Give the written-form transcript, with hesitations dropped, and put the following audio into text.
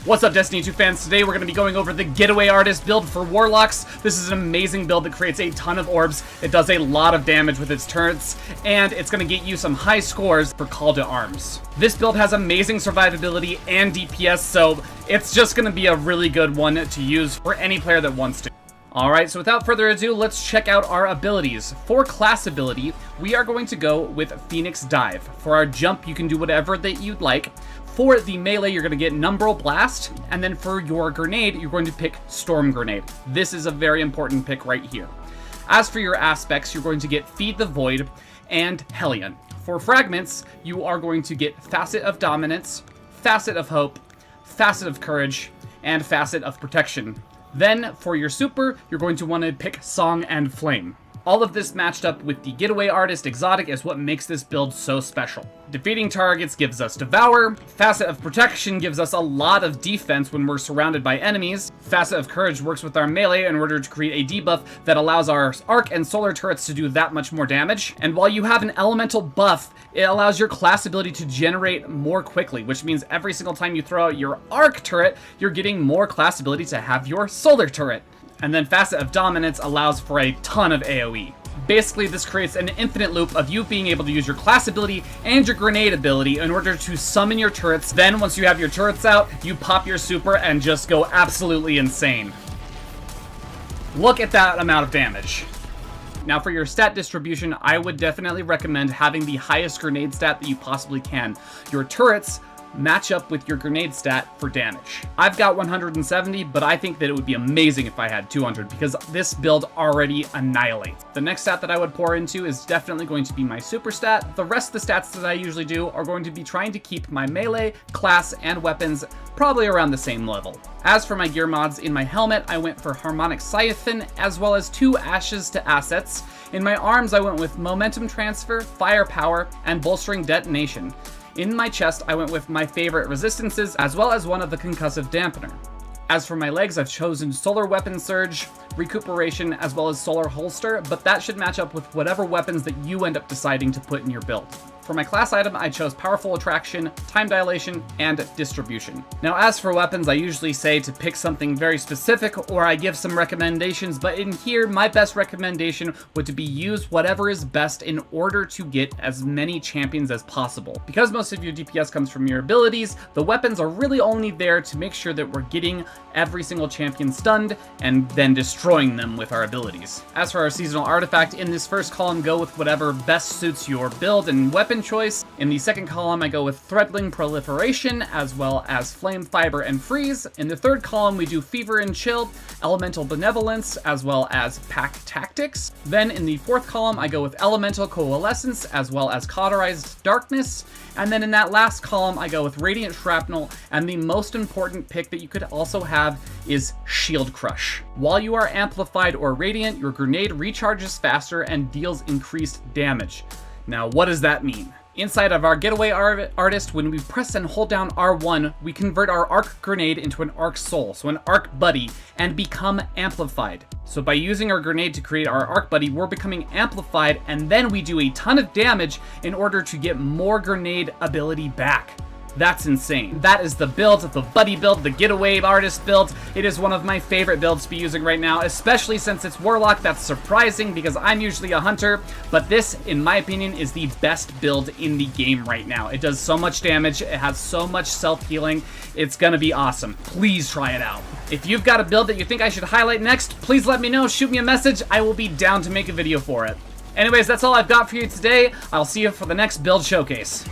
What's up, Destiny 2 fans? Today we're going to be going over the Getaway Artist build for Warlocks. This is an amazing build that creates a ton of orbs. It does a lot of damage with its turrets, and it's going to get you some high scores for Call to Arms. This build has amazing survivability and DPS, so it's just going to be a really good one to use for any player that wants to. Alright, so without further ado, let's check out our abilities. For class ability, we are going to go with Phoenix Dive. For our jump, you can do whatever that you'd like. For the melee, you're going to get Numbral Blast, and then for your grenade, you're going to pick Storm Grenade. This is a very important pick right here. As for your aspects, you're going to get Feed the Void and Hellion. For fragments, you are going to get Facet of Dominance, Facet of Hope, Facet of Courage, and Facet of Protection. Then, for your super, you're going to want to pick Song and Flame. All of this matched up with the Getaway Artist exotic is what makes this build so special. Defeating targets gives us Devour. Facet of Protection gives us a lot of defense when we're surrounded by enemies. Facet of Courage works with our melee in order to create a debuff that allows our arc and solar turrets to do that much more damage. And while you have an elemental buff, it allows your class ability to generate more quickly, which means every single time you throw out your arc turret, you're getting more class ability to have your solar turret. And then Facet of Dominance allows for a ton of AoE. Basically, this creates an infinite loop of you being able to use your class ability and your grenade ability in order to summon your turrets. Then, once you have your turrets out, you pop your super and just go absolutely insane. Look at that amount of damage. Now, for your stat distribution, I would definitely recommend having the highest grenade stat that you possibly can. Your turrets match up with your grenade stat for damage. I've got 170, but I think that it would be amazing if I had 200 because this build already annihilates. The next stat that I would pour into is definitely going to be my super stat. The rest of the stats that I usually do are going to be trying to keep my melee, class, and weapons probably around the same level. As for my gear mods, in my helmet, I went for Harmonic Siphon, as well as 2 Ashes to Assets. In my arms, I went with Momentum Transfer, Firepower, and Bolstering Detonation. In my chest, I went with my favorite resistances, as well as one of the Concussive Dampener. As for my legs, I've chosen Solar Weapon Surge, Recuperation, as well as Solar Holster, but that should match up with whatever weapons that you end up deciding to put in your build. For my class item, I chose Powerful Attraction, Time Dilation, and Distribution. Now, as for weapons, I usually say to pick something very specific, or I give some recommendations, but in here, my best recommendation would be use whatever is best in order to get as many champions as possible. Because most of your DPS comes from your abilities, the weapons are really only there to make sure that we're getting every single champion stunned, and then destroying them with our abilities. As for our seasonal artifact, in this first column, go with whatever best suits your build and weapon choice. In the second column, I go with Threadling Proliferation, as well as Flame, Fiber, and Freeze. In the third column, we do Fever and Chill, Elemental Benevolence, as well as Pack Tactics. Then in the fourth column, I go with Elemental Coalescence, as well as Cauterized Darkness. And then in that last column, I go with Radiant Shrapnel, and the most important pick that you could also have is Shield Crush. While you are amplified or radiant, your grenade recharges faster and deals increased damage. Now, what does that mean? Inside of our Getaway Artist, when we press and hold down R1, we convert our Arc Grenade into an Arc Soul, so an Arc Buddy, and become amplified. So by using our grenade to create our Arc Buddy, we're becoming amplified, and then we do a ton of damage in order to get more grenade ability back. That's insane. That is the build, the buddy build, the Getaway Artist build. It is one of my favorite builds to be using right now, especially since it's Warlock. That's surprising because I'm usually a hunter, but this, in my opinion, is the best build in the game right now. It does so much damage. It has so much self-healing. It's gonna be awesome. Please try it out. If you've got a build that you think I should highlight next, please let me know. Shoot me a message. I will be down to make a video for it. Anyways, that's all I've got for you today. I'll see you for the next build showcase.